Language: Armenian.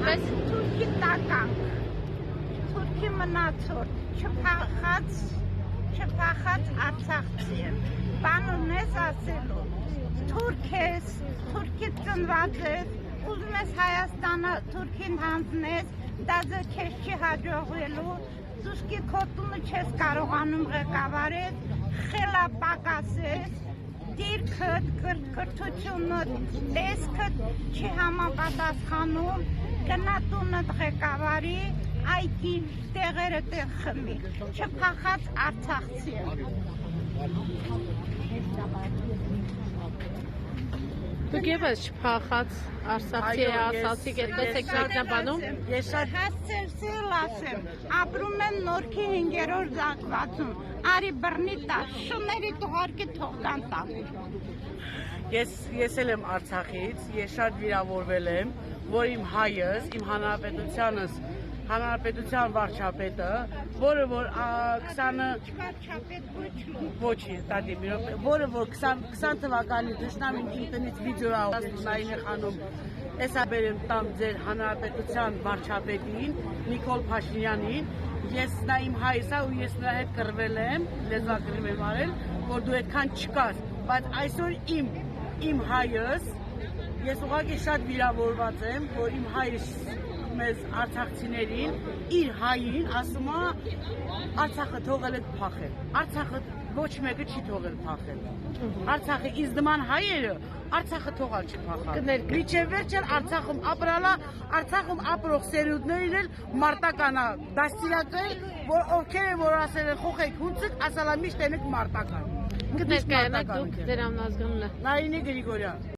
որպես թուրքի տականք, թուրքի մնացորդ, չփախած արցախցի եմ, բան ունես ասելու, թուրք ես, թուրքից ծնված ես, ուզում ես Հայաստանը թուրքին հանձնես, դա քեզ չի հաջողվելու, դուսկի քո տունը չես կարողանում ղեկավարել, խելապակասես, դիրքդ, կրթությունդ, տեսքդ չի համապատասխանում, գնա տունդ ղեկավարի, այգի տեղերը տեղ խմի, չփախած արցախցի եմ։ Դուք ևս չփախած արցախցի ասացիք, այդպես եք մեկնաբանում։ Ես շատ հասցրել ասեմ, ապրում եմ Նորքի 5-րդ զանգվածում, արի բռնի տա, շուների թողարկի թողքան տա։ Ես էլ եմ Արցախից, ես շատ վիրավորվել եմ, որ իմ հայս, իմ հանրապետության վարչապետը, որը որ 20 թվականի թշնամին իմ տնից վիդեո Նայինե խանում, էսա բերեմ տամ ձեր հանրապետության վարչապետին, Նիկոլ Փաշինյանին, ես նա իմ հայս է ու ես նրա հետ կռվել եմ, լեզվակռիվ եմ արել, որ դու այդքան չկաս, բայց այսօր իմ հայս, ես ուղղակի շատ վիրավորված եմ, որ իմ հայս մեզ արցախցիներին, իր հային ասում է Արցախը թողել եք փախել, Արցախը ոչ մեկը չի թողել փախել, Արցախը իզ նման հայերը Արցախը թողալ չփախալ, միջև վերջել Արցախում ապրալա, Արցախում ապրող սերունդներին էլ մարտականա դաստիարակել, որ ովքեր են որ ասել են խոխեք հունցիկ, ասալա միշտ ենք մարտական։ Կներկայանաք դուք ձեր անազգանունը։ Նայինե Գրիգորյան։